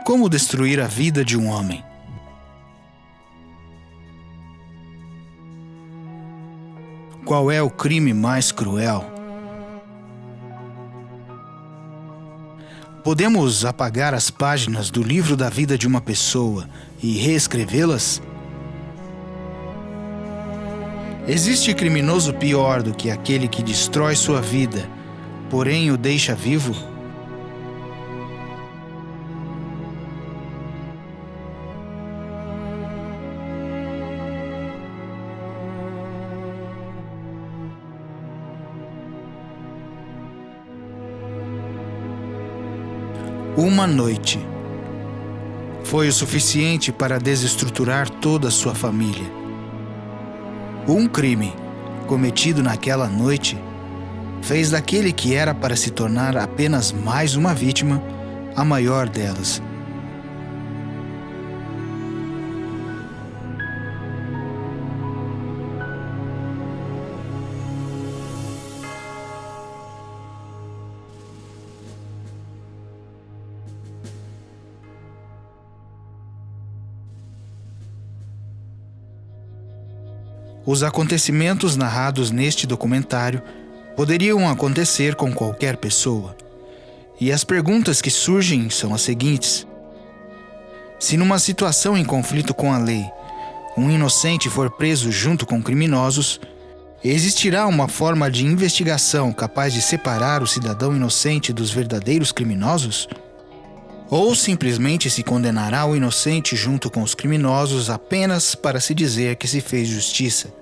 Como destruir a vida de um homem? Qual é o crime mais cruel? Podemos apagar as páginas do livro da vida de uma pessoa e reescrevê-las? Existe criminoso pior do que aquele que destrói sua vida, porém o deixa vivo? Uma noite foi o suficiente para desestruturar toda a sua família. Um crime cometido naquela noite fez daquele que era para se tornar apenas mais uma vítima a maior delas. Os acontecimentos narrados neste documentário poderiam acontecer com qualquer pessoa. E as perguntas que surgem são as seguintes: se numa situação em conflito com a lei, um inocente for preso junto com criminosos, existirá uma forma de investigação capaz de separar o cidadão inocente dos verdadeiros criminosos? Ou simplesmente se condenará o inocente junto com os criminosos apenas para se dizer que se fez justiça?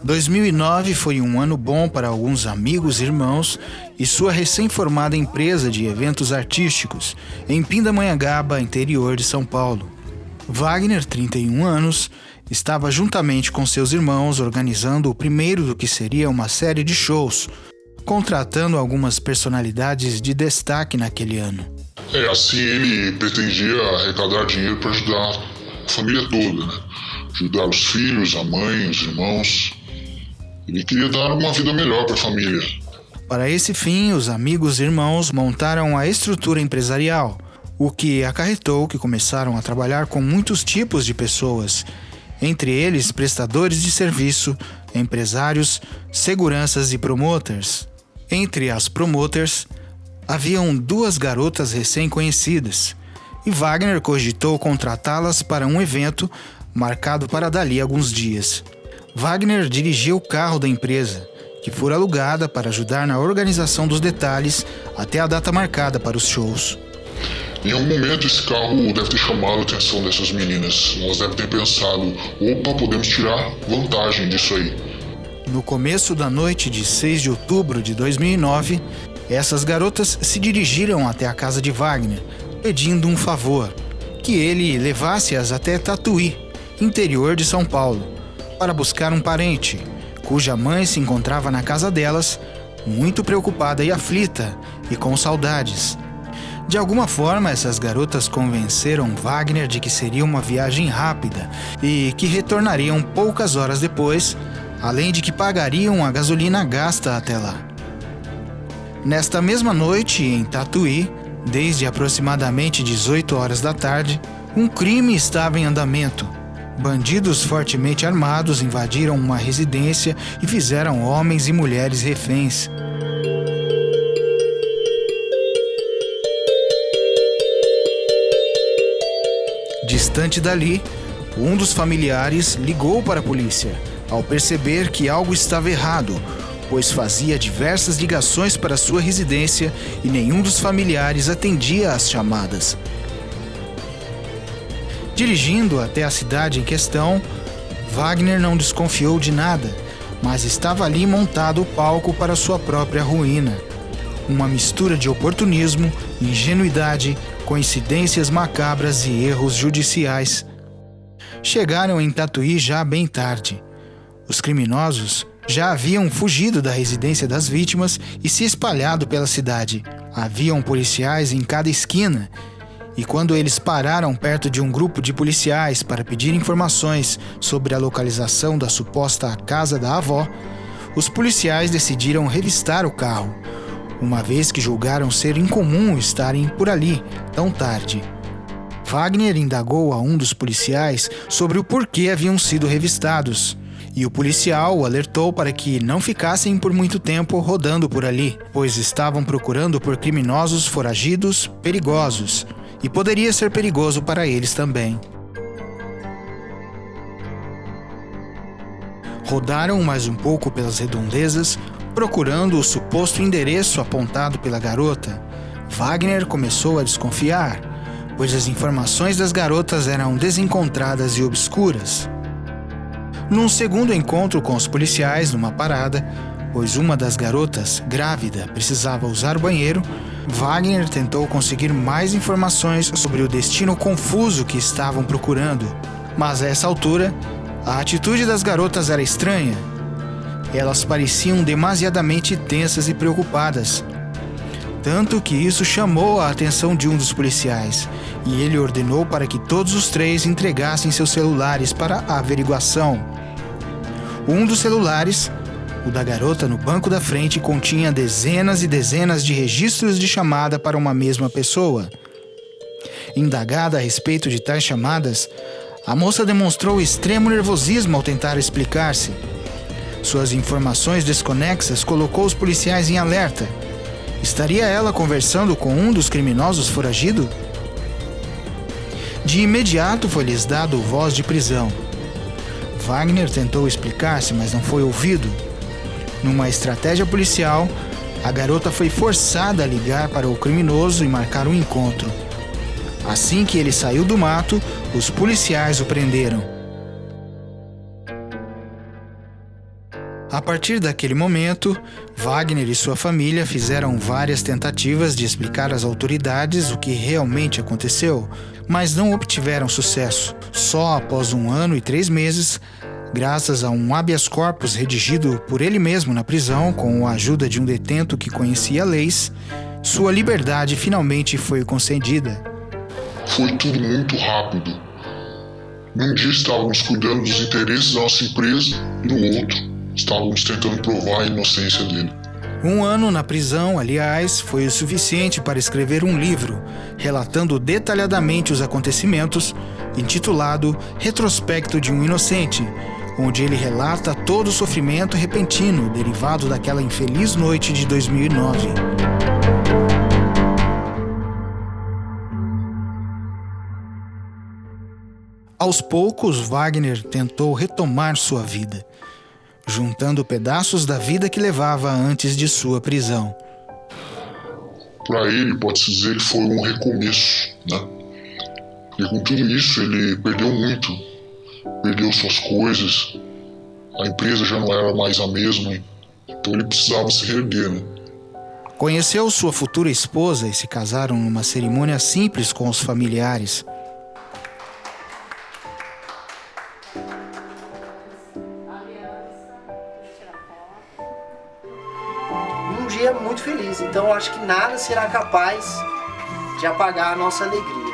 2009 foi um ano bom para alguns amigos e irmãos e sua recém-formada empresa de eventos artísticos em Pindamonhangaba, interior de São Paulo. Wagner, 31 anos, estava juntamente com seus irmãos organizando o primeiro do que seria uma série de shows, contratando algumas personalidades de destaque naquele ano. Assim ele pretendia arrecadar dinheiro para ajudar a família toda, né? Ajudar os filhos, a mãe, os irmãos. Ele queria dar uma vida melhor para a família. Para esse fim, os amigos e irmãos montaram a estrutura empresarial, o que acarretou que começaram a trabalhar com muitos tipos de pessoas, entre eles prestadores de serviço, empresários, seguranças e promoters. Entre as promoters, haviam 2 garotas recém-conhecidas, e Wagner cogitou contratá-las para um evento marcado para dali alguns dias. Wagner dirigia o carro da empresa, que fora alugada para ajudar na organização dos detalhes até a data marcada para os shows. Em algum momento esse carro deve ter chamado a atenção dessas meninas. Elas devem ter pensado: opa, podemos tirar vantagem disso aí. No começo da noite de 6 de outubro de 2009, essas garotas se dirigiram até a casa de Wagner, pedindo um favor, que ele levasse-as até Tatuí, interior de São Paulo, para buscar um parente, cuja mãe se encontrava na casa delas, muito preocupada e aflita, e com saudades. De alguma forma, essas garotas convenceram Wagner de que seria uma viagem rápida e que retornariam poucas horas depois, além de que pagariam a gasolina gasta até lá. Nesta mesma noite, em Tatuí, desde aproximadamente 18 horas da tarde, um crime estava em andamento. Bandidos fortemente armados invadiram uma residência e fizeram homens e mulheres reféns. Distante dali, um dos familiares ligou para a polícia, ao perceber que algo estava errado, pois fazia diversas ligações para sua residência e nenhum dos familiares atendia às chamadas. Dirigindo até a cidade em questão, Wagner não desconfiou de nada, mas estava ali montado o palco para sua própria ruína. Uma mistura de oportunismo, ingenuidade, coincidências macabras e erros judiciais. Chegaram em Tatuí já bem tarde. Os criminosos já haviam fugido da residência das vítimas e se espalhado pela cidade. Haviam policiais em cada esquina, e quando eles pararam perto de um grupo de policiais para pedir informações sobre a localização da suposta casa da avó, os policiais decidiram revistar o carro, uma vez que julgaram ser incomum estarem por ali tão tarde. Wagner indagou a um dos policiais sobre o porquê haviam sido revistados, e o policial o alertou para que não ficassem por muito tempo rodando por ali, pois estavam procurando por criminosos foragidos perigosos, e poderia ser perigoso para eles também. Rodaram mais um pouco pelas redondezas, procurando o suposto endereço apontado pela garota. Wagner começou a desconfiar, pois as informações das garotas eram desencontradas e obscuras. Num segundo encontro com os policiais numa parada, pois uma das garotas, grávida, precisava usar o banheiro, Wagner tentou conseguir mais informações sobre o destino confuso que estavam procurando. Mas a essa altura, a atitude das garotas era estranha. Elas pareciam demasiadamente tensas e preocupadas. Tanto que isso chamou a atenção de um dos policiais, e ele ordenou para que todos os três entregassem seus celulares para a averiguação. Um dos celulares, o da garota no banco da frente, continha dezenas e dezenas de registros de chamada para uma mesma pessoa. Indagada a respeito de tais chamadas, a moça demonstrou extremo nervosismo ao tentar explicar-se. Suas informações desconexas colocou os policiais em alerta. Estaria ela conversando com um dos criminosos foragido? De imediato foi-lhes dado voz de prisão. Wagner tentou explicar-se, mas não foi ouvido. Numa estratégia policial, a garota foi forçada a ligar para o criminoso e marcar um encontro. Assim que ele saiu do mato, os policiais o prenderam. A partir daquele momento, Wagner e sua família fizeram várias tentativas de explicar às autoridades o que realmente aconteceu, mas não obtiveram sucesso. Só após 1 ano e 3 meses, graças a um habeas corpus redigido por ele mesmo na prisão com a ajuda de um detento que conhecia leis, sua liberdade finalmente foi concedida. Foi tudo muito rápido. Num dia estávamos cuidando dos interesses da nossa empresa e no outro estávamos tentando provar a inocência dele. 1 ano na prisão, aliás, foi o suficiente para escrever um livro relatando detalhadamente os acontecimentos, intitulado Retrospecto de um Inocente, onde ele relata todo o sofrimento repentino derivado daquela infeliz noite de 2009. Aos poucos, Wagner tentou retomar sua vida, juntando pedaços da vida que levava antes de sua prisão. Para ele, pode-se dizer, ele foi um recomeço, né? E com tudo isso, ele perdeu muito. Perdeu suas coisas, a empresa já não era mais a mesma, então ele precisava se reerguer, né? Conheceu sua futura esposa e se casaram numa cerimônia simples com os familiares. Um dia muito feliz, então eu acho que nada será capaz de apagar a nossa alegria.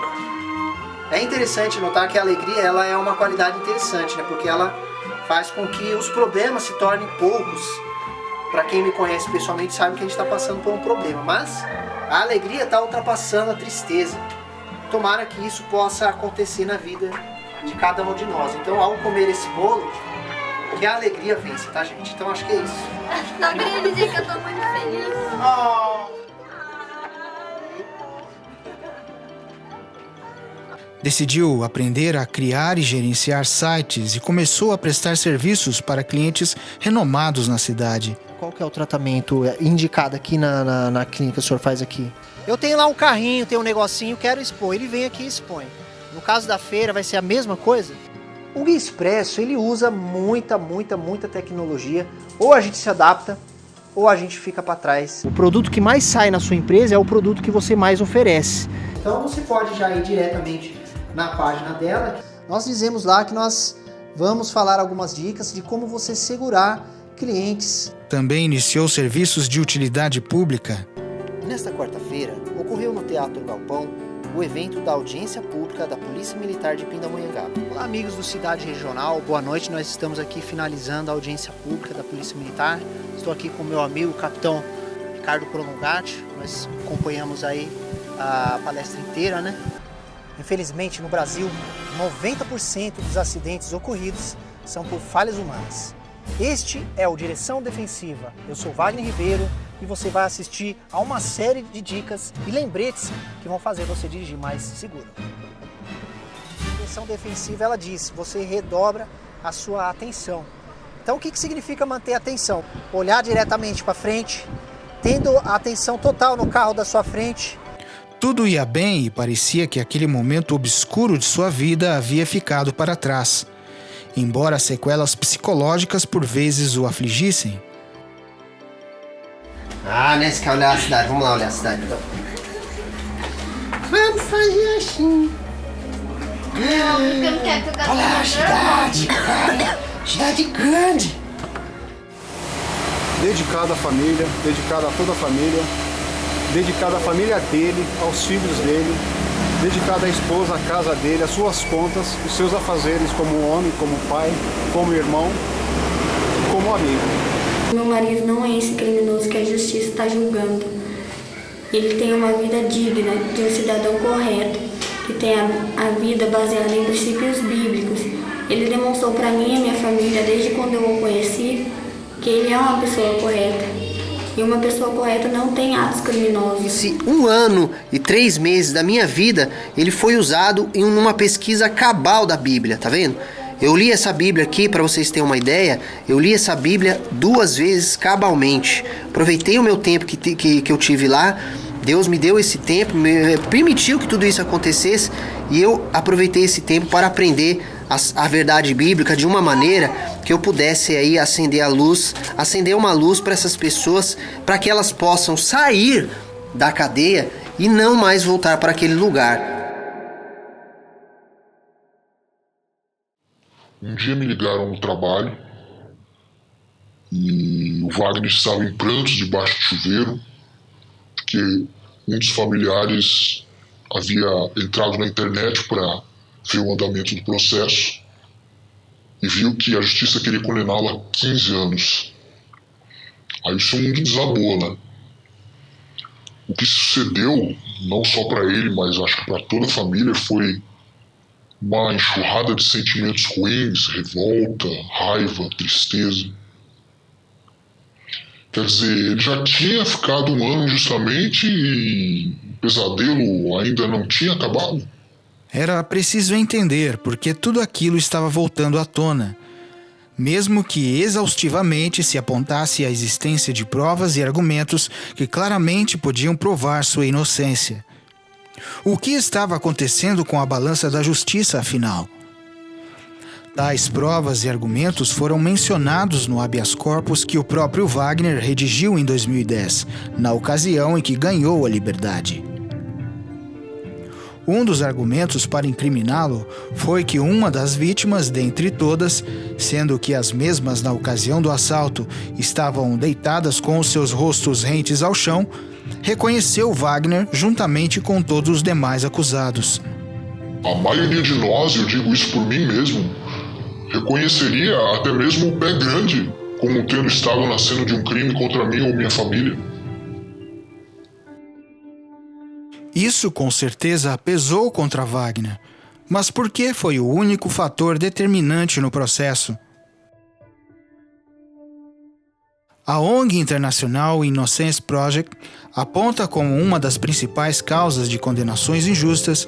É interessante notar que a alegria ela é uma qualidade interessante, né? Porque ela faz com que os problemas se tornem poucos. Para quem me conhece pessoalmente sabe que a gente está passando por um problema, mas a alegria está ultrapassando a tristeza. Tomara que isso possa acontecer na vida de cada um de nós. Então, ao comer esse bolo, que a alegria vence, tá, gente? Então, acho que é isso. Só queria dizer que eu tô muito feliz. Decidiu aprender a criar e gerenciar sites e começou a prestar serviços para clientes renomados na cidade. Qual que é o tratamento indicado aqui na clínica que o senhor faz aqui? Eu tenho lá um carrinho, tenho um negocinho, quero expor. Ele vem aqui e expõe. No caso da feira vai ser a mesma coisa? O Guia Expresso, ele usa muita tecnologia. Ou a gente se adapta, ou a gente fica para trás. O produto que mais sai na sua empresa é o produto que você mais oferece. Então você pode já ir diretamente na página dela. Nós dizemos lá que nós vamos falar algumas dicas de como você segurar clientes. Também iniciou serviços de utilidade pública. Nesta quarta-feira, ocorreu no Teatro Galpão o evento da audiência pública da Polícia Militar de Pindamonhangaba. Olá, amigos do Cidade Regional, boa noite. Nós estamos aqui finalizando a audiência pública da Polícia Militar. Estou aqui com o meu amigo, o capitão Ricardo Prolongati, nós acompanhamos aí a palestra inteira, né? Infelizmente, no Brasil, 90% dos acidentes ocorridos são por falhas humanas. Este é o Direção Defensiva. Eu sou Wagner Ribeiro e você vai assistir a uma série de dicas e lembretes que vão fazer você dirigir mais seguro. A Direção Defensiva, ela diz, você redobra a sua atenção. Então, o que significa manter a atenção? Olhar diretamente para frente, tendo a atenção total no carro da sua frente. Tudo ia bem e parecia que aquele momento obscuro de sua vida havia ficado para trás, embora sequelas psicológicas por vezes o afligissem. Né? Você quer olhar a cidade? Vamos lá olhar a cidade então. Vamos fazer assim. Não, porque eu não quero que eu Olha a cidade, cara. Cidade grande. Dedicado à família, dedicado a toda a família, dedicado à família dele, aos filhos dele, dedicado à esposa, à casa dele, às suas contas, os seus afazeres como homem, como pai, como irmão, como amigo. Meu marido não é esse criminoso que a justiça está julgando. Ele tem uma vida digna de um cidadão correto, que tem a vida baseada em princípios bíblicos. Ele demonstrou para mim e a minha família, desde quando eu o conheci, que ele é uma pessoa correta. E uma pessoa correta não tem atos criminosos. Esse 1 ano e 3 meses da minha vida, ele foi usado em uma pesquisa cabal da Bíblia, tá vendo? Eu li essa Bíblia aqui, para vocês terem uma ideia, eu li essa Bíblia 2 vezes cabalmente. Aproveitei o meu tempo que eu tive lá, Deus me deu esse tempo, permitiu que tudo isso acontecesse, e eu aproveitei esse tempo para aprender a verdade bíblica de uma maneira que eu pudesse aí acender uma luz para essas pessoas, para que elas possam sair da cadeia e não mais voltar para aquele lugar. Um dia me ligaram no trabalho e o Wagner estava em prantos debaixo de chuveiro, porque um dos familiares havia entrado na internet para ver o andamento do processo e viu que a justiça queria condená-lo a 15 anos. Aí o seu mundo desabou, né? O que sucedeu, não só para ele, mas acho que para toda a família, foi uma enxurrada de sentimentos ruins, revolta, raiva, tristeza. Quer dizer, ele já tinha ficado 1 ano justamente e o pesadelo ainda não tinha acabado. Era preciso entender porque tudo aquilo estava voltando à tona, mesmo que exaustivamente se apontasse a existência de provas e argumentos que claramente podiam provar sua inocência. O que estava acontecendo com a balança da justiça, afinal? Tais provas e argumentos foram mencionados no habeas corpus que o próprio Wagner redigiu em 2010, na ocasião em que ganhou a liberdade. Um dos argumentos para incriminá-lo foi que uma das vítimas, dentre todas, sendo que as mesmas na ocasião do assalto estavam deitadas com os seus rostos rentes ao chão, reconheceu Wagner juntamente com todos os demais acusados. A maioria de nós, eu digo isso por mim mesmo, reconheceria até mesmo o pé grande como tendo estado na cena de um crime contra mim ou minha família. Isso com certeza pesou contra Wagner, mas por que foi o único fator determinante no processo? A ONG internacional Innocence Project aponta como uma das principais causas de condenações injustas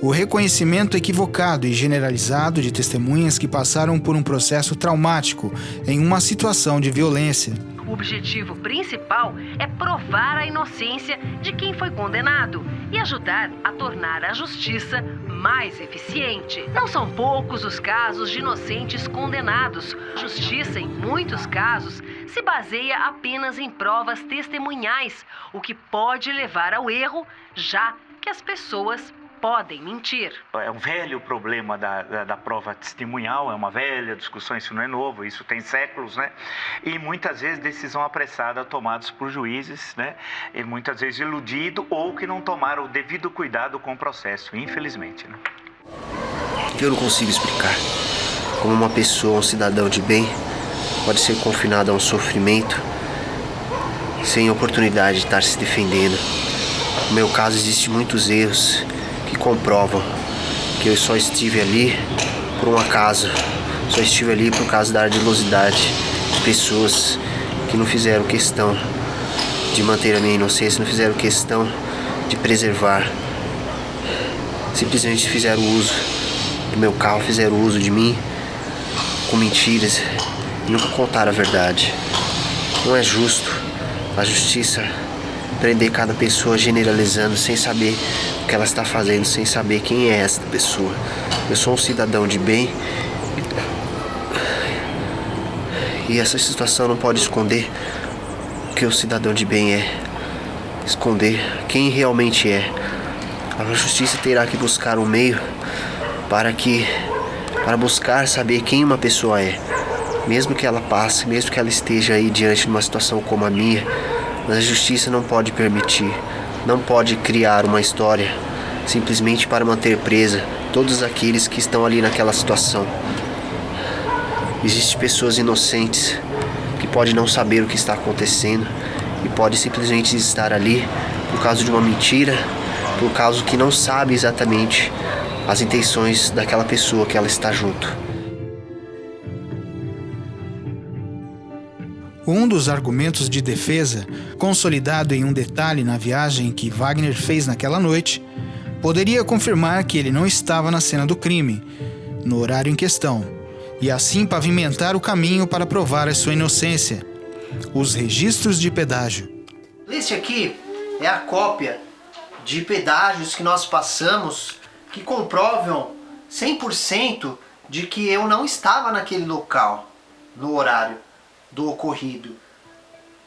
o reconhecimento equivocado e generalizado de testemunhas que passaram por um processo traumático em uma situação de violência. O objetivo principal é provar a inocência de quem foi condenado e ajudar a tornar a justiça mais eficiente. Não são poucos os casos de inocentes condenados. A justiça, em muitos casos, se baseia apenas em provas testemunhais, o que pode levar ao erro, já que as pessoas podem mentir. É um velho problema da prova testemunhal, é uma velha discussão, isso não é novo, isso tem séculos, né? E muitas vezes decisão apressada tomadas por juízes, né? E muitas vezes iludido ou que não tomaram o devido cuidado com o processo, infelizmente, né? Eu não consigo explicar como uma pessoa, um cidadão de bem, pode ser confinado a um sofrimento sem oportunidade de estar se defendendo. No meu caso, existem muitos erros que comprovam que eu só estive ali por um acaso. Só estive ali por causa da ardilosidade de pessoas que não fizeram questão de manter a minha inocência, não fizeram questão de preservar. Simplesmente fizeram uso do meu carro, fizeram uso de mim com mentiras e nunca contaram a verdade. Não é justo a justiça prender cada pessoa generalizando sem saber o que ela está fazendo, sem saber quem é esta pessoa. Eu sou um cidadão de bem e essa situação não pode esconder o que o cidadão de bem é, esconder quem realmente é. A justiça terá que buscar um meio para buscar saber quem uma pessoa é. Mesmo que ela passe, mesmo que ela esteja aí diante de uma situação como a minha, mas a justiça não pode permitir, não pode criar uma história simplesmente para manter presa todos aqueles que estão ali naquela situação. Existem pessoas inocentes que podem não saber o que está acontecendo e podem simplesmente estar ali por causa de uma mentira, por causa que não sabe exatamente as intenções daquela pessoa que ela está junto. Um dos argumentos de defesa, consolidado em um detalhe na viagem que Wagner fez naquela noite, poderia confirmar que ele não estava na cena do crime, no horário em questão, e assim pavimentar o caminho para provar a sua inocência. Os registros de pedágio. Este aqui é a cópia de pedágios que nós passamos que comprovam 100% de que eu não estava naquele local, no horário do ocorrido.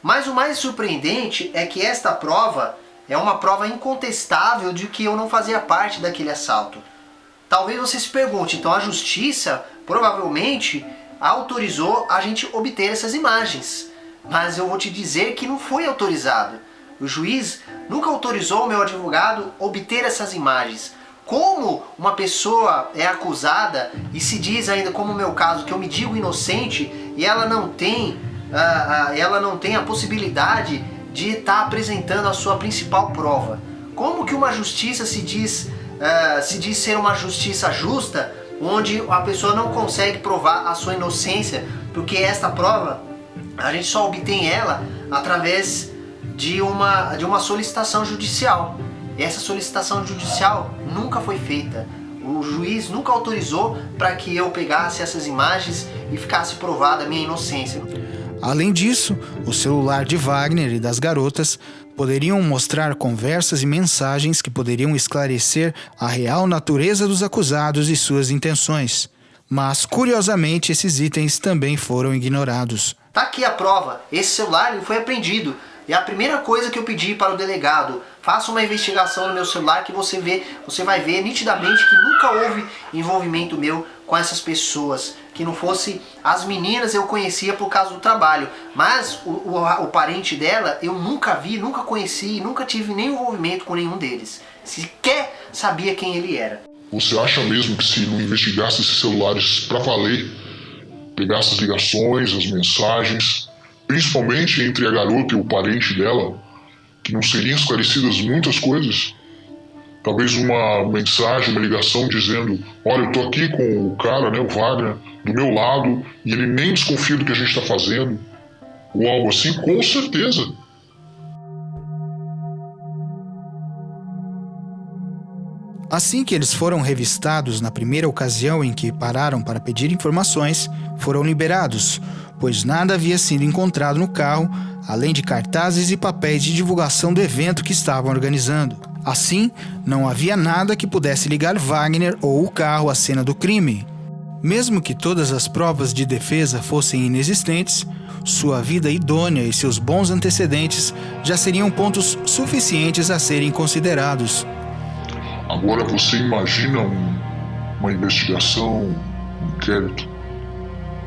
Mas o mais surpreendente é que esta prova é uma prova incontestável de que eu não fazia parte daquele assalto. Talvez você se pergunte, então a justiça provavelmente autorizou a gente obter essas imagens. Mas eu vou te dizer que não foi autorizado. O juiz nunca autorizou o meu advogado obter essas imagens. Como uma pessoa é acusada e se diz ainda, como no meu caso, que eu me digo inocente e ela não tem a possibilidade de estar apresentando a sua principal prova? Como que uma justiça se diz ser uma justiça justa, onde a pessoa não consegue provar a sua inocência, porque esta prova a gente só obtém ela através de uma solicitação judicial. Essa solicitação judicial nunca foi feita. O juiz nunca autorizou para que eu pegasse essas imagens e ficasse provada a minha inocência. Além disso, o celular de Wagner e das garotas poderiam mostrar conversas e mensagens que poderiam esclarecer a real natureza dos acusados e suas intenções. Mas, curiosamente, esses itens também foram ignorados. Tá aqui a prova. Esse celular ele foi apreendido. E a primeira coisa que eu pedi para o delegado, faça uma investigação no meu celular que você vai ver nitidamente que nunca houve envolvimento meu com essas pessoas. Que não fosse as meninas eu conhecia por causa do trabalho, mas o parente dela eu nunca vi, nunca conheci, nunca tive nenhum envolvimento com nenhum deles. Sequer sabia quem ele era. Você acha mesmo que se não investigasse esses celulares pra valer, pegasse as ligações, as mensagens, principalmente entre a garota e o parente dela, que não seriam esclarecidas muitas coisas? Talvez uma mensagem, uma ligação dizendo: olha, eu tô aqui com o cara, né, o Wagner, do meu lado, e ele nem desconfia do que a gente tá fazendo. Ou algo assim, com certeza. Assim que eles foram revistados na primeira ocasião em que pararam para pedir informações, foram liberados, pois nada havia sido encontrado no carro, além de cartazes e papéis de divulgação do evento que estavam organizando. Assim, não havia nada que pudesse ligar Wagner ou o carro à cena do crime. Mesmo que todas as provas de defesa fossem inexistentes, sua vida idônea e seus bons antecedentes já seriam pontos suficientes a serem considerados. Agora você imagina uma investigação, um inquérito,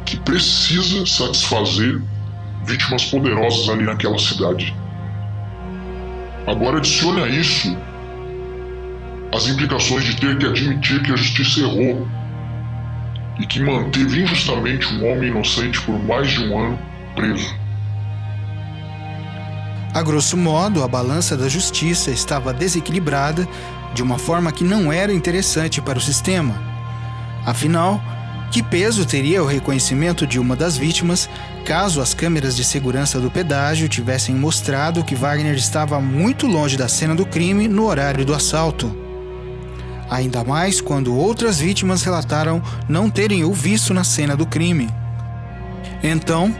que precisa satisfazer vítimas poderosas ali naquela cidade. Agora adicione a isso as implicações de ter que admitir que a justiça errou e que manteve injustamente um homem inocente por mais de um ano preso. A grosso modo, a balança da justiça estava desequilibrada de uma forma que não era interessante para o sistema. Afinal, que peso teria o reconhecimento de uma das vítimas caso as câmeras de segurança do pedágio tivessem mostrado que Wagner estava muito longe da cena do crime no horário do assalto? Ainda mais quando outras vítimas relataram não terem o visto na cena do crime. Então,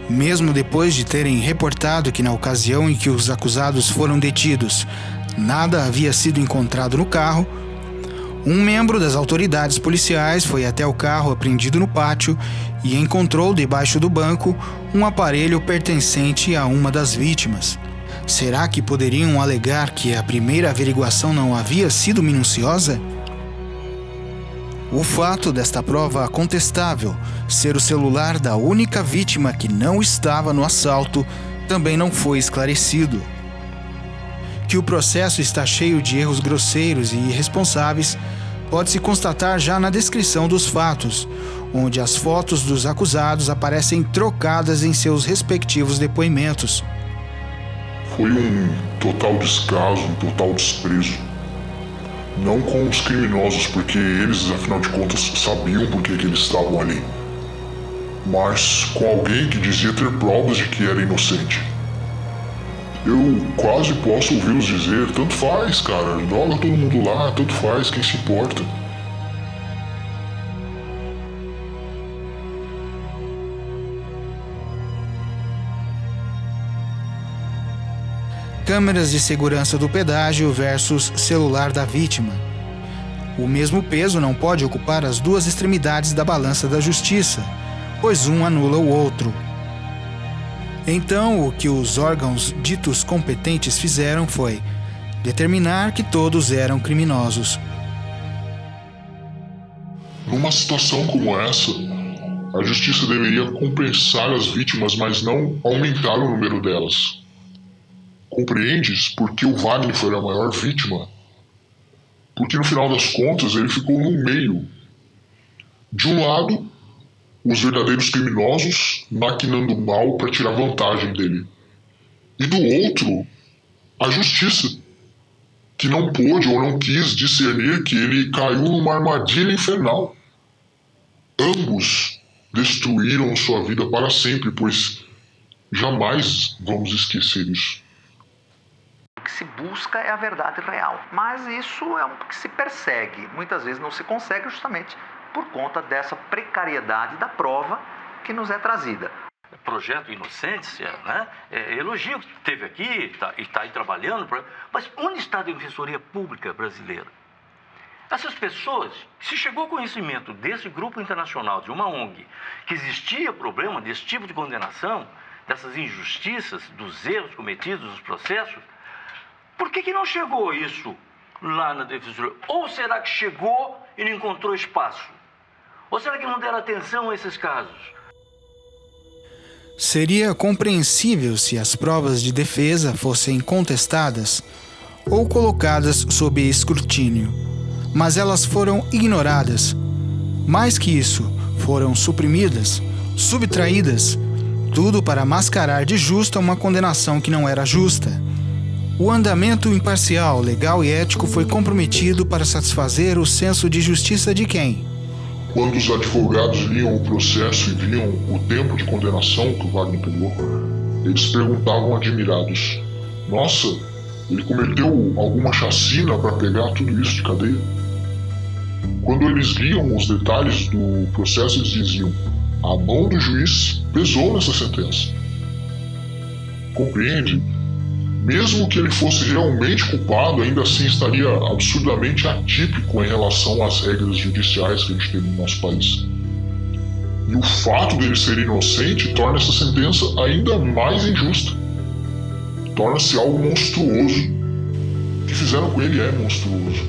mesmo depois de terem reportado que na ocasião em que os acusados foram detidos, nada havia sido encontrado no carro, um membro das autoridades policiais foi até o carro apreendido no pátio e encontrou debaixo do banco um aparelho pertencente a uma das vítimas. Será que poderiam alegar que a primeira averiguação não havia sido minuciosa? O fato desta prova contestável ser o celular da única vítima que não estava no assalto também não foi esclarecido. Que o processo está cheio de erros grosseiros e irresponsáveis pode-se constatar já na descrição dos fatos, onde as fotos dos acusados aparecem trocadas em seus respectivos depoimentos. Foi um total descaso, um total desprezo. Não com os criminosos, porque eles, afinal de contas, sabiam por que eles estavam ali. Mas com alguém que dizia ter provas de que era inocente. Eu quase posso ouvi-los dizer, tanto faz, cara, joga todo mundo lá, tanto faz, quem se importa. Câmeras de segurança do pedágio versus celular da vítima. O mesmo peso não pode ocupar as duas extremidades da balança da justiça, pois um anula o outro. Então, o que os órgãos ditos competentes fizeram foi determinar que todos eram criminosos. Numa situação como essa, a justiça deveria compensar as vítimas, mas não aumentar o número delas. Compreendes por que o Wagner foi a maior vítima? Porque no final das contas ele ficou no meio. De um lado, os verdadeiros criminosos maquinando mal para tirar vantagem dele. E do outro, a justiça, que não pôde ou não quis discernir que ele caiu numa armadilha infernal. Ambos destruíram sua vida para sempre, pois jamais vamos esquecer isso. O que se busca é a verdade real, mas isso é o que se persegue. Muitas vezes não se consegue justamente por conta dessa precariedade da prova que nos é trazida. Projeto Inocência, né? Elogio que teve aqui e está aí trabalhando, mas onde está a Defensoria Pública brasileira? Essas pessoas, se chegou ao conhecimento desse grupo internacional, de uma ONG, que existia problema desse tipo de condenação, dessas injustiças, dos erros cometidos nos processos, por que não chegou isso lá na Defensoria? Ou será que chegou e não encontrou espaço? Ou será que não deram atenção a esses casos? Seria compreensível se as provas de defesa fossem contestadas ou colocadas sob escrutínio, mas elas foram ignoradas. Mais que isso, foram suprimidas, subtraídas, tudo para mascarar de justa uma condenação que não era justa. O andamento imparcial, legal e ético foi comprometido para satisfazer o senso de justiça de quem? Quando os advogados liam o processo e viam o tempo de condenação que o Wagner pegou, eles perguntavam admirados: nossa, ele cometeu alguma chacina para pegar tudo isso de cadeia? Quando eles liam os detalhes do processo, eles diziam: a mão do juiz pesou nessa sentença. Compreende? Mesmo que ele fosse realmente culpado, ainda assim estaria absurdamente atípico em relação às regras judiciais que a gente tem no nosso país. E o fato dele ser inocente torna essa sentença ainda mais injusta. Torna-se algo monstruoso. O que fizeram com ele é monstruoso.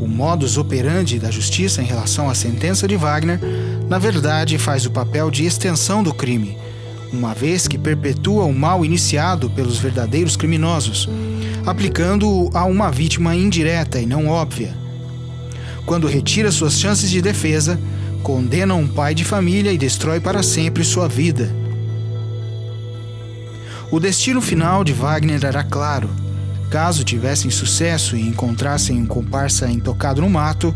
O modus operandi da justiça em relação à sentença de Wagner, na verdade, faz o papel de extensão do crime, uma vez que perpetua o mal iniciado pelos verdadeiros criminosos, aplicando-o a uma vítima indireta e não óbvia. Quando retira suas chances de defesa, condena um pai de família e destrói para sempre sua vida. O destino final de Wagner era claro. Caso tivessem sucesso e encontrassem um comparsa intocado no mato,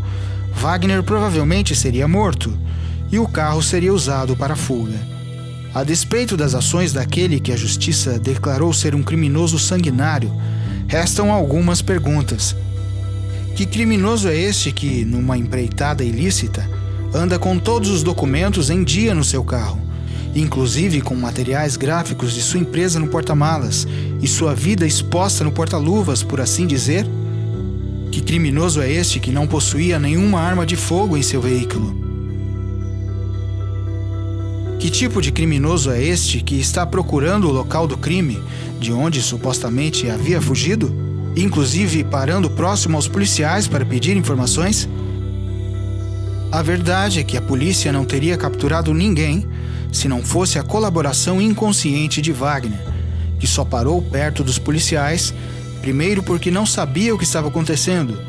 Wagner provavelmente seria morto e o carro seria usado para a fuga. A despeito das ações daquele que a justiça declarou ser um criminoso sanguinário, restam algumas perguntas. Que criminoso é este que, numa empreitada ilícita, anda com todos os documentos em dia no seu carro, inclusive com materiais gráficos de sua empresa no porta-malas e sua vida exposta no porta-luvas, por assim dizer? Que criminoso é este que não possuía nenhuma arma de fogo em seu veículo? Que tipo de criminoso é este que está procurando o local do crime, de onde supostamente havia fugido, inclusive parando próximo aos policiais para pedir informações? A verdade é que a polícia não teria capturado ninguém se não fosse a colaboração inconsciente de Wagner, que só parou perto dos policiais, primeiro porque não sabia o que estava acontecendo,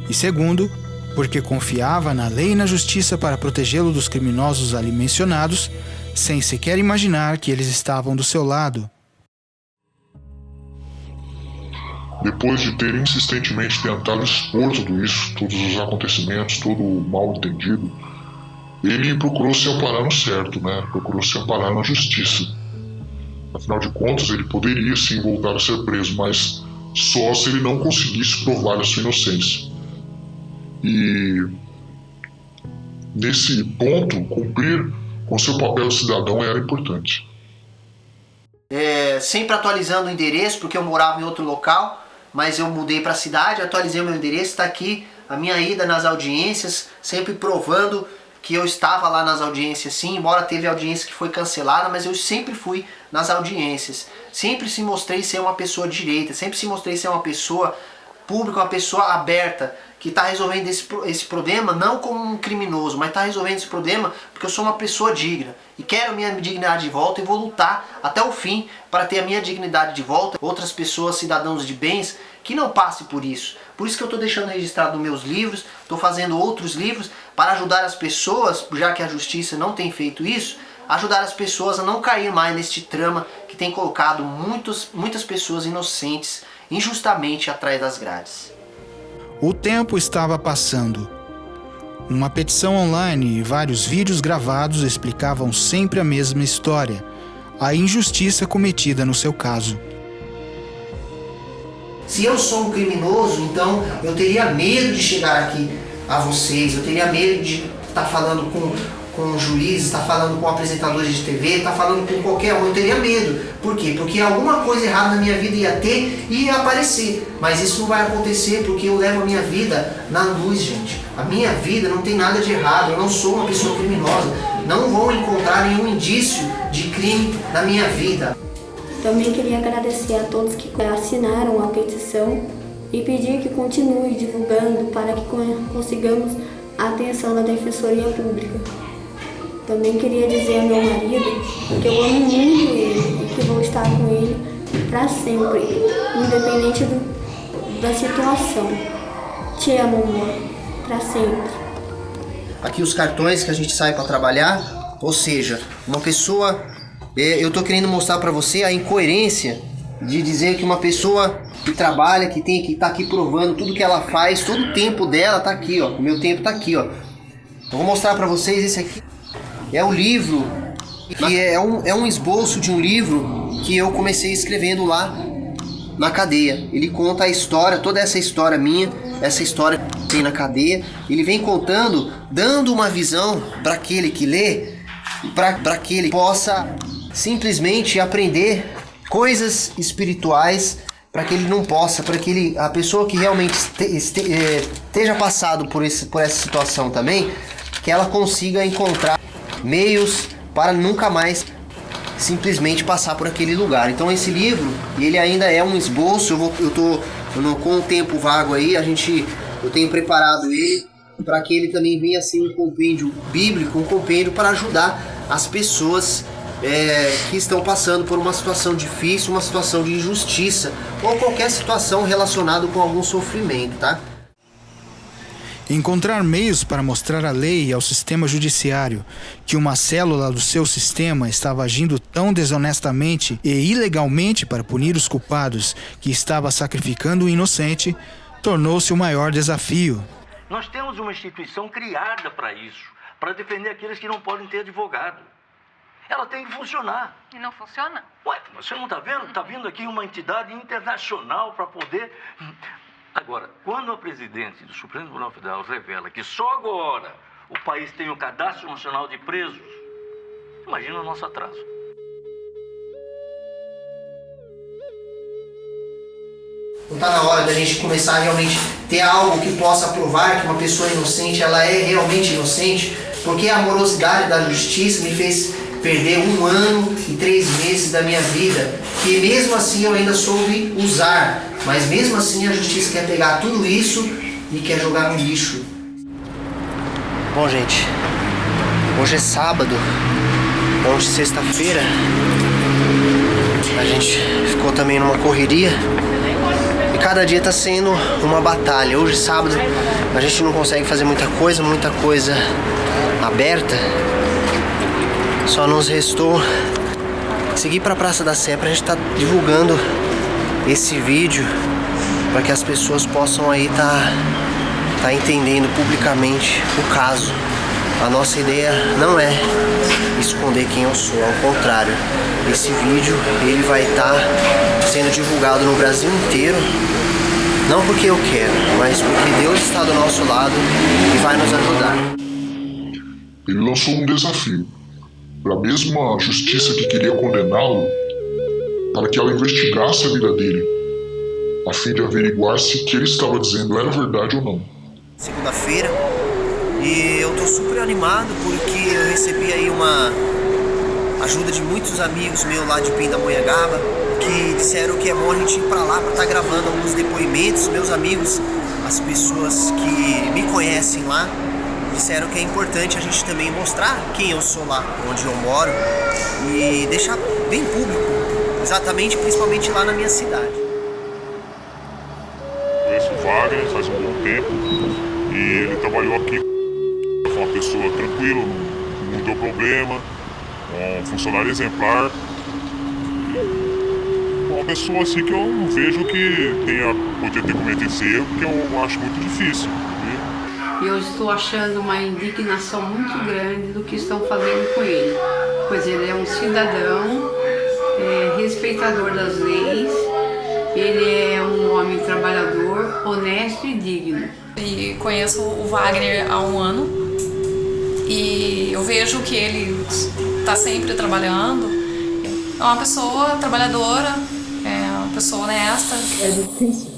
e segundo, porque confiava na lei e na justiça para protegê-lo dos criminosos ali mencionados, sem sequer imaginar que eles estavam do seu lado. Depois de ter insistentemente tentado expor tudo isso, todos os acontecimentos, todo o mal entendido, ele procurou se amparar no certo, né? Procurou se amparar na justiça. Afinal de contas, ele poderia sim voltar a ser preso, mas só se ele não conseguisse provar a sua inocência. E nesse ponto, cumprir com seu papel de cidadão era importante. Sempre atualizando o endereço, porque eu morava em outro local, mas eu mudei para a cidade, atualizei o meu endereço, está aqui a minha ida nas audiências, sempre provando que eu estava lá nas audiências sim, embora teve audiência que foi cancelada, mas eu sempre fui nas audiências. Sempre se mostrei ser uma pessoa direita, sempre se mostrei ser uma pessoa pública, uma pessoa aberta, que está resolvendo esse problema não como um criminoso, mas está resolvendo esse problema porque eu sou uma pessoa digna e quero a minha dignidade de volta e vou lutar até o fim para ter a minha dignidade de volta. Outras pessoas, cidadãos de bens, que não passem por isso. Por isso que eu estou deixando registrado nos meus livros, estou fazendo outros livros para ajudar as pessoas, já que a justiça não tem feito isso, ajudar as pessoas a não cair mais neste trama que tem colocado muitas pessoas inocentes injustamente atrás das grades. O tempo estava passando. Uma petição online e vários vídeos gravados explicavam sempre a mesma história, a injustiça cometida no seu caso. Se eu sou um criminoso, então eu teria medo de chegar aqui a vocês, eu teria medo de estar falando com juízes, estar falando com apresentadores de TV, estar falando com qualquer um, eu teria medo. Por quê? Porque alguma coisa errada na minha vida ia ter e ia aparecer. Mas isso não vai acontecer porque eu levo a minha vida na luz, gente. A minha vida não tem nada de errado, eu não sou uma pessoa criminosa. Não vão encontrar nenhum indício de crime na minha vida. Também queria agradecer a todos que assinaram a petição e pedir que continue divulgando para que consigamos a atenção da Defensoria Pública. Também queria dizer ao meu marido que eu amo muito ele e que vou estar com ele para sempre, independente da situação. Te amo, amor, para sempre. Aqui os cartões que a gente sai para trabalhar, ou seja, uma pessoa... Eu tô querendo mostrar para você a incoerência de dizer que uma pessoa que trabalha, que tem que estar aqui provando tudo que ela faz, todo o tempo dela tá aqui, ó. O meu tempo tá aqui, ó. Eu vou mostrar para vocês esse aqui. É um livro, que é um esboço de um livro que eu comecei escrevendo lá na cadeia. Ele conta a história, toda essa história minha, essa história que tem na cadeia. Ele vem contando, dando uma visão para aquele que lê, para que ele possa simplesmente aprender coisas espirituais, para que ele não possa, para que a pessoa que realmente esteja passado por essa situação também, que ela consiga encontrar meios para nunca mais simplesmente passar por aquele lugar. Então esse livro, ele ainda é um esboço, com o tempo vago aí, eu tenho preparado ele para que ele também venha ser um compêndio bíblico, um compêndio para ajudar as pessoas que estão passando por uma situação difícil, uma situação de injustiça ou qualquer situação relacionada com algum sofrimento, tá? Encontrar meios para mostrar à lei e ao sistema judiciário que uma célula do seu sistema estava agindo tão desonestamente e ilegalmente para punir os culpados que estava sacrificando o inocente, tornou-se o maior desafio. Nós temos uma instituição criada para isso, para defender aqueles que não podem ter advogado. Ela tem que funcionar. E não funciona? Ué, você não está vendo? Está vindo aqui uma entidade internacional para poder... Agora, quando a presidente do Supremo Tribunal Federal revela que só agora o país tem o Cadastro Nacional de Presos, imagina o nosso atraso. Não está na hora da gente começar a realmente ter algo que possa provar que uma pessoa inocente, ela é realmente inocente? Porque a morosidade da justiça me fez perder 1 ano e 3 meses da minha vida, que mesmo assim eu ainda soube usar, mas mesmo assim a justiça quer pegar tudo isso e quer jogar no lixo. Bom, gente, hoje é sábado, hoje sexta-feira, a gente ficou também numa correria e cada dia está sendo uma batalha. Hoje, sábado, a gente não consegue fazer muita coisa aberta. Só nos restou seguir para a Praça da Sé para a gente estar divulgando esse vídeo para que as pessoas possam aí tá entendendo publicamente o caso. A nossa ideia não é esconder quem eu sou, ao contrário. Esse vídeo ele vai estar sendo divulgado no Brasil inteiro, não porque eu quero, mas porque Deus está do nosso lado e vai nos ajudar. Ele lançou um desafio para a mesma justiça que queria condená-lo, para que ela investigasse a vida dele, a fim de averiguar se o que ele estava dizendo era verdade ou não. Segunda-feira, e eu tô super animado porque eu recebi aí uma ajuda de muitos amigos meus lá de Pindamonhangaba, que disseram que é bom a gente ir pra lá pra estar gravando alguns depoimentos. Meus amigos, as pessoas que me conhecem lá, disseram que é importante a gente também mostrar quem eu sou lá, onde eu moro, e deixar bem público, exatamente, principalmente lá na minha cidade. Conheço o Wagner faz um bom tempo e ele trabalhou aqui com uma pessoa tranquila, não deu problema, um funcionário exemplar, uma pessoa assim que eu não vejo que poderia ter cometido esse erro, que eu acho muito difícil. E eu estou achando uma indignação muito grande do que estão fazendo com ele, pois ele é um cidadão, respeitador das leis, ele é um homem trabalhador, honesto e digno. E conheço o Wagner há 1 ano e eu vejo que ele está sempre trabalhando, é uma pessoa trabalhadora, é uma pessoa honesta. É difícil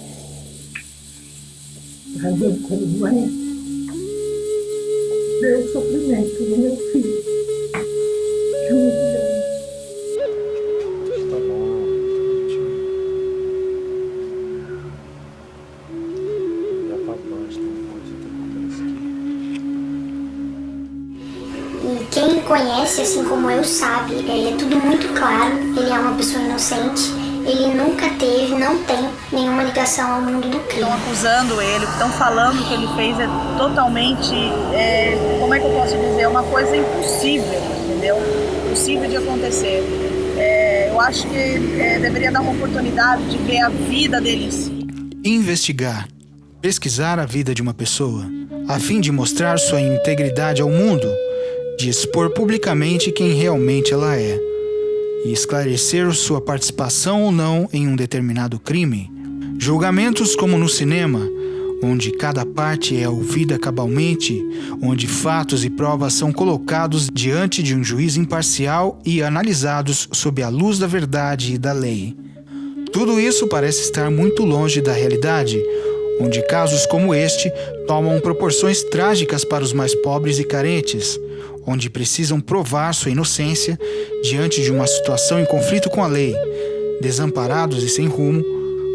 para mim como mãe ver o sofrimento do meu filho, que é muito grande. Tá bom, já pra baixo, tem uma coisa que acontece aqui. E quem conhece, assim como eu, sabe, é tudo muito claro, ele é uma pessoa inocente. Ele nunca teve, não tem nenhuma ligação ao mundo do crime. Estão acusando ele, estão falando que ele fez totalmente, como é que eu posso dizer, uma coisa impossível, entendeu? Impossível de acontecer. Eu acho que deveria dar uma oportunidade de ver a vida dele em si. Investigar, pesquisar a vida de uma pessoa, a fim de mostrar sua integridade ao mundo, de expor publicamente quem realmente ela é, e esclarecer sua participação ou não em um determinado crime. Julgamentos como no cinema, onde cada parte é ouvida cabalmente, onde fatos e provas são colocados diante de um juiz imparcial e analisados sob a luz da verdade e da lei. Tudo isso parece estar muito longe da realidade, onde casos como este tomam proporções trágicas para os mais pobres e carentes, onde precisam provar sua inocência diante de uma situação em conflito com a lei, desamparados e sem rumo,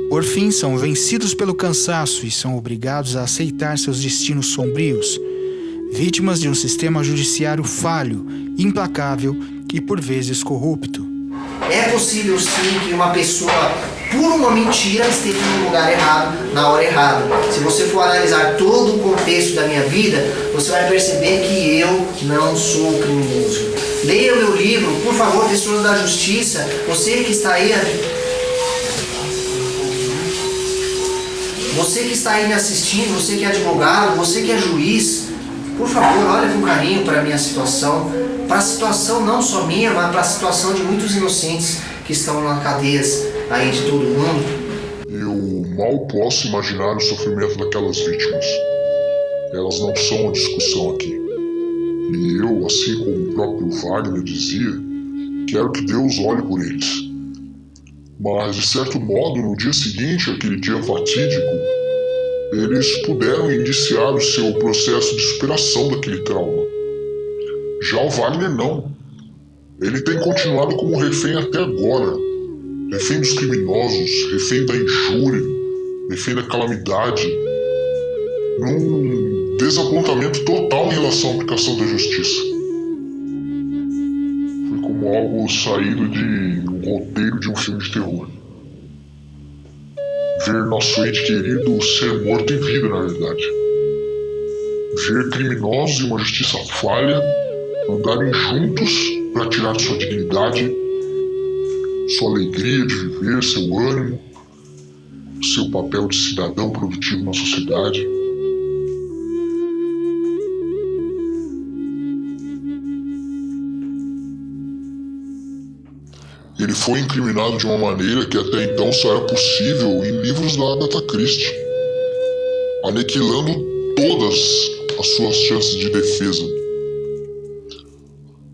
por fim são vencidos pelo cansaço e são obrigados a aceitar seus destinos sombrios, vítimas de um sistema judiciário falho, implacável e por vezes corrupto. É possível sim que uma pessoa por uma mentira, esteve no lugar errado, na hora errada. Se você for analisar todo o contexto da minha vida, você vai perceber que eu não sou criminoso. Leia o meu livro, por favor, Pessoas da Justiça. Você que está aí me assistindo, você que é advogado, você que é juiz, por favor, olhe com carinho para a minha situação, para a situação não só minha, mas para a situação de muitos inocentes que estão nas cadeias aí de todo mundo. Eu mal posso imaginar o sofrimento daquelas vítimas. Elas não são a discussão aqui. E eu, assim como o próprio Wagner dizia, quero que Deus olhe por eles. Mas, de certo modo, no dia seguinte, aquele dia fatídico, eles puderam iniciar o seu processo de superação daquele trauma. Já o Wagner não. Ele tem continuado como refém até agora. Refém dos criminosos, refém da injúria, refém da calamidade. Num desapontamento total em relação à aplicação da justiça. Foi como algo saído de um roteiro de um filme de terror. Ver nosso ente querido ser morto em vida, na verdade. Ver criminosos e uma justiça falha andarem juntos para tirar sua dignidade, sua alegria de viver, seu ânimo, seu papel de cidadão produtivo na sociedade. Ele foi incriminado de uma maneira que até então só era possível em livros da Agatha Christie, aniquilando todas as suas chances de defesa.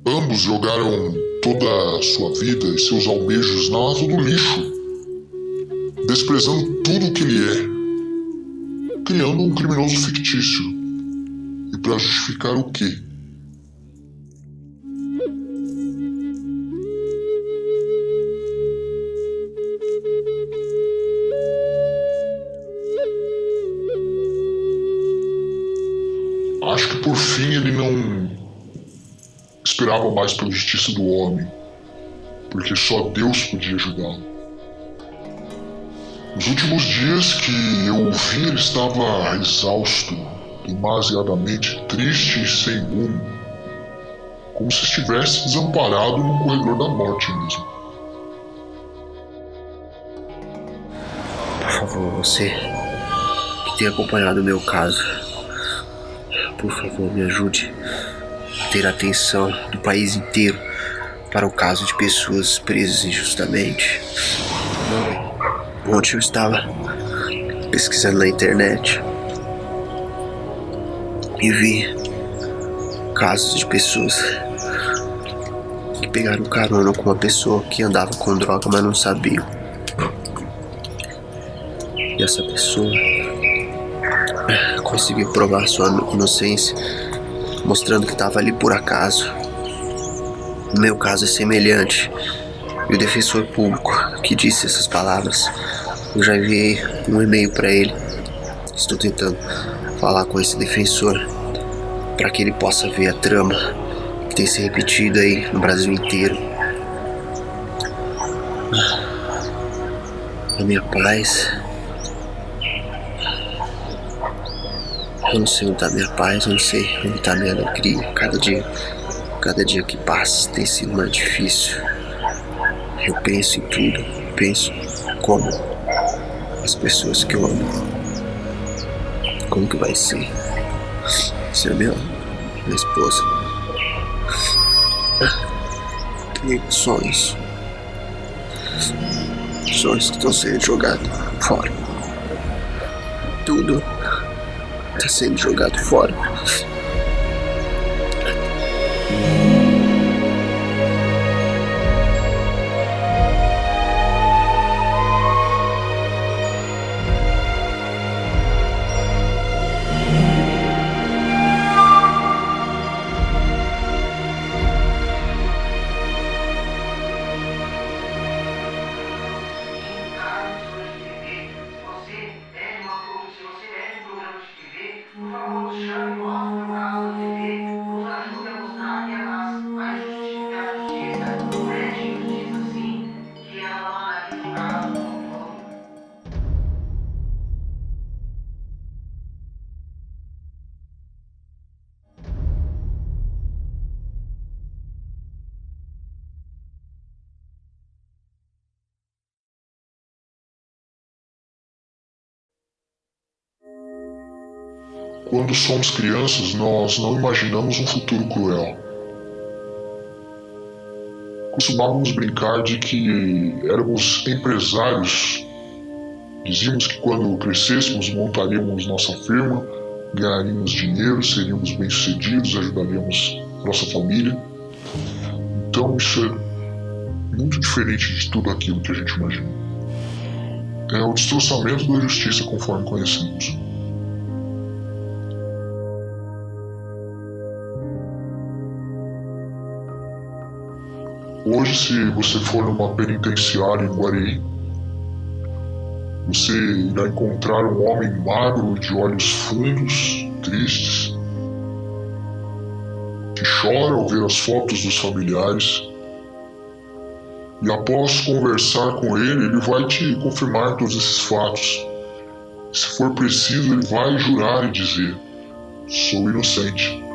Ambos jogaram toda a sua vida e seus almejos na lata do lixo, desprezando tudo o que ele é, criando um criminoso fictício. E para justificar o quê? Acho que por fim ele não esperava mais pela justiça do homem, porque só Deus podia ajudá-lo. Nos últimos dias que eu o vi, ele estava exausto, demasiadamente triste e sem rumo, como se estivesse desamparado no corredor da morte mesmo. Por favor, você que tem acompanhado o meu caso, por favor, me ajude a ter a atenção do país inteiro para o caso de pessoas presas injustamente. Ontem eu estava pesquisando na internet e vi casos de pessoas que pegaram carona com uma pessoa que andava com droga, mas não sabiam. E essa pessoa conseguiu provar sua inocência, mostrando que estava ali por acaso. O meu caso é semelhante. E o defensor público que disse essas palavras, eu já enviei um e-mail para ele. Estou tentando falar com esse defensor para que ele possa ver a trama que tem se repetido aí no Brasil inteiro. A minha paz, eu não sei onde está minha paz, eu não sei onde está minha alegria. Cada dia que passa tem sido mais difícil. Eu penso em tudo, penso como as pessoas que eu amo, como que vai ser a minha esposa. Tenho sonhos que estão sendo jogados fora. Tudo está sendo jogado fora. Por favor, chame o Quando somos crianças, nós não imaginamos um futuro cruel. Costumávamos brincar de que éramos empresários. Dizíamos que quando crescêssemos montaríamos nossa firma, ganharíamos dinheiro, seríamos bem-sucedidos, ajudaríamos nossa família. Então isso é muito diferente de tudo aquilo que a gente imagina. É o destroçamento da justiça conforme conhecemos. Hoje, se você for numa penitenciária em Guareí, você irá encontrar um homem magro, de olhos fundos, tristes, que chora ao ver as fotos dos familiares. E após conversar com ele vai te confirmar todos esses fatos. Se for preciso, ele vai jurar e dizer: sou inocente.